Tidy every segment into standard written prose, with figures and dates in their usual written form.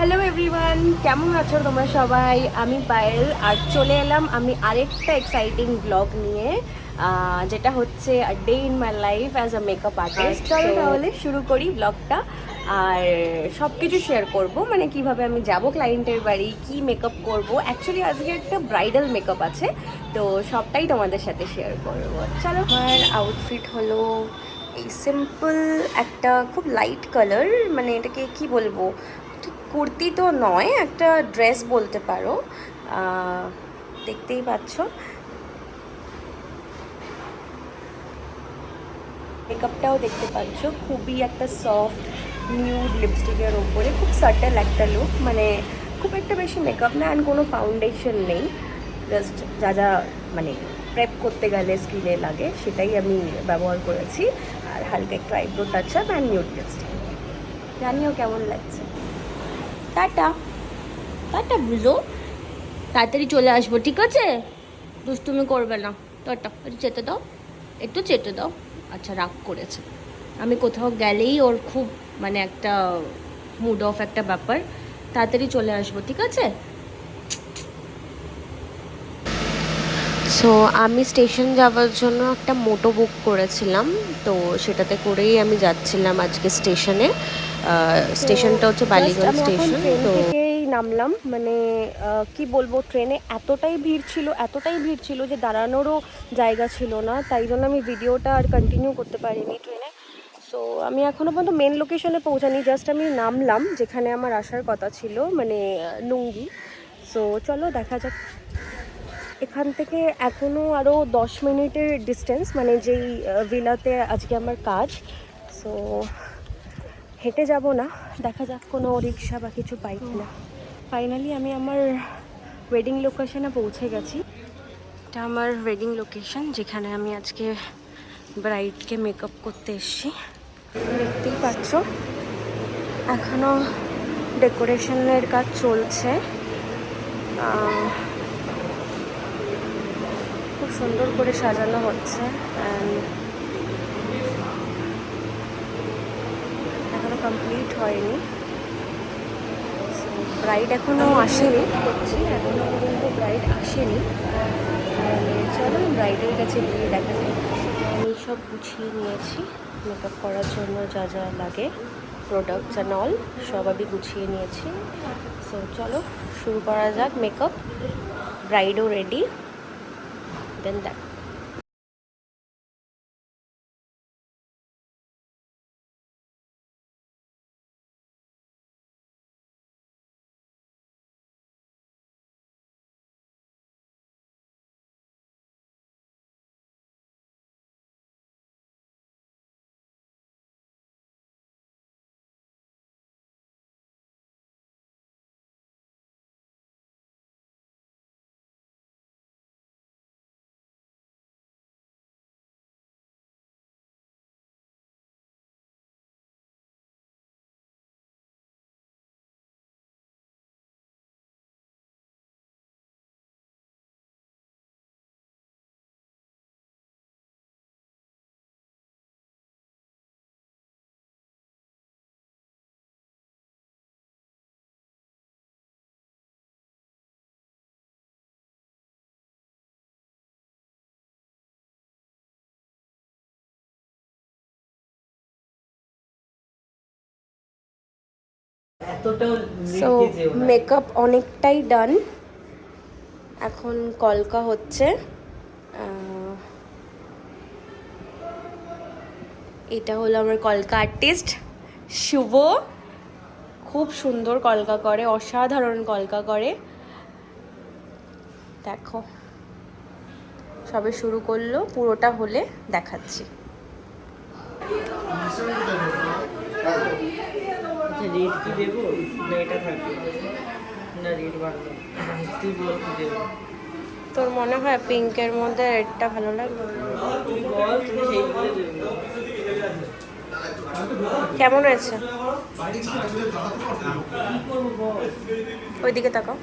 Hello everyone, কেমন আছো তোমরা সবাই? আমি পায়েল আর চলে এলাম আমি আরেকটা এক্সাইটিং ব্লগ নিয়ে, যেটা হচ্ছে a day in my life as a makeup artist. চলো তাহলে শুরু করি ব্লগটা। আর সব কিছু শেয়ার করব, মানে কিভাবে আমি যাব ক্লায়েন্টের বাড়ি, কি মেকআপ করব। অ্যাকচুয়ালি আজকে একটা ব্রাইডাল মেকআপ আছে, তো সবটাই তোমাদের সাথে শেয়ার করব। চলো, আমার আউটফিট হলো এই সিম্পল একটা খুব লাইট কালার, মানে এটাকে কি বলবো, ঠিক কুর্তি তো নয়, একটা ড্রেস বলতে পারো। দেখতেই পাচ্ছ, মেকআপটাও দেখতে পাচ্ছ, খুবই একটা সফট নিউড লিপস্টিকের ওপরে খুব সাটেল একটা লুক, মানে খুব একটা বেশি মেকআপ না, অ্যান্ড কোনো ফাউন্ডেশন নেই। জাস্ট যা যা মানে প্রেপ করতে গেলে স্কিনে লাগে সেটাই আমি ব্যবহার করেছি। আর হালকা একটু eyebrow touch up and nude lipstick. জানিও কেমন লাগছে। টাটা টাটা বুঝো, তাড়াতাড়ি চলে আসবো, ঠিক আছে? দুষ্টুমি করবে না। টাটা, একটু যেতে দাও, একটু যেতে দাও। আচ্ছা, রাগ করেছে। আমি কোথাও গেলেই ওর খুব মানে একটা মুড অফ একটা ব্যাপার। তাড়াতাড়ি চলে আসবো, ঠিক আছে? সো আমি স্টেশন যাওয়ার জন্য একটা মোটো বুক করেছিলাম, তো সেটাতে করেই আমি যাচ্ছিলাম আজকে স্টেশনে। স্টেশনটা হচ্ছে বালিগঞ্জ স্টেশন। ট্রেন থেকেই নামলাম, মানে কি বলবো, ট্রেনে এতটাই ভিড় ছিল, এতটাই ভিড় ছিল যে দাঁড়ানোরও জায়গা ছিল না, তাই জন্য আমি ভিডিওটা আর কন্টিনিউ করতে পারিনি ট্রেনে। সো আমি এখনও পর্যন্ত মেন লোকেশনে পৌঁছানি, জাস্ট আমি নামলাম যেখানে আমার আসার কথা ছিল, মানে নুঙ্গি। সো চলো দেখা যাক। এখান থেকে এখনও আরও 10 মিনিটের ডিস্টেন্স, মানে যেই ভিলাতে আজকে আমার কাজ। সো হেঁটে যাব না, দেখা যাক কোনো রিক্সা বা কিছু পাই কিনা। ফাইনালি আমি আমার ওয়েডিং লোকেশনে পৌঁছে গেছি। এটা আমার ওয়েডিং লোকেশন, যেখানে আমি আজকে ব্রাইডকে মেকআপ করতে এসেছি। দেখতেই পাচ্ছ এখনও ডেকোরেশনের কাজ চলছে। খুব সুন্দর করে সাজানো হচ্ছে, অ্যান্ড এখনো কমপ্লিট হয়নি। ব্রাইড এখনও আসেনি, দেখছি এখনও পর্যন্ত ব্রাইড আসেনি। চলো ব্রাইডের কাছে গিয়ে দেখা যায়। আমি সব গুছিয়ে নিয়েছি, মেকআপ করার জন্য যা যা লাগে, প্রোডাক্টস অ্যান্ড অল সব আমি গুছিয়ে নিয়েছি। সো চলো শুরু করা যাক মেকআপ। ব্রাইডও রেডি, দেন দেখ। সো মেকআপ অনেকটাই ডান, এখন কলকা হচ্ছে। এটা হলো আমার কলকা আর্টিস্ট শুভ, খুব সুন্দর কলকা করে, অসাধারণ কলকা করে। দেখো সবে শুরু করলো, পুরোটা হলে দেখাচ্ছি। রেড কি দেবো না এটা থাকবে না, রেড বাড়বে, তুই বল কি দেবো। তোর মনে হয় পিঙ্কের মধ্যে রেডটা ভালো লাগবে? তুই বল, তুমি সেইগুলো দেবে। কেমন হয়েছে? কি করবো বল। ওইদিকে তাকাও।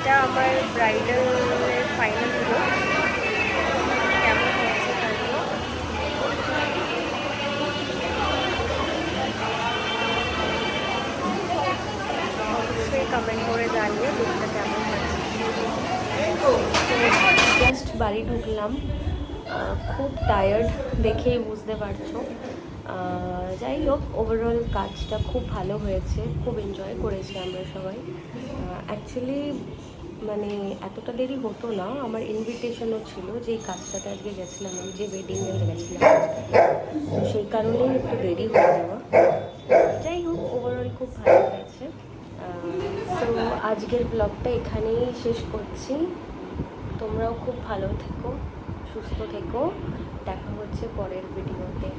এটা আমার ব্রাইডালের ফাইনাল হলো, কেমন হয়েছে জানি। অবশ্যই কমেন্ট করে জানিয়ে লুকটা কেমন হয়েছে। জাস্ট বাড়ি ঢুকলাম, খুব টায়ার্ড দেখেই বুঝতে পারছো। যাই হোক, ওভারঅল কাজটা খুব ভালো হয়েছে, খুব এনজয় করেছি আমরা সবাই। অ্যাকচুয়ালি মানে এতটা দেরি হতো না, আমার ইনভিটেশনও ছিল যে এই কাজটাতে আজকে গেছিলাম, আমি যে ওয়েডিংয়ে গেছিলাম তো সেই কারণেই একটু দেরি হয়ে যাওয়া। যাই হোক, ওভারঅল খুব ভালো হয়েছে। সো আজকের ব্লগটা এখানেই শেষ করছি। তোমরাও খুব ভালো থেকো, সুস্থ থেকো, দেখা হচ্ছে পরের ভিডিওতে।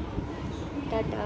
টাটা।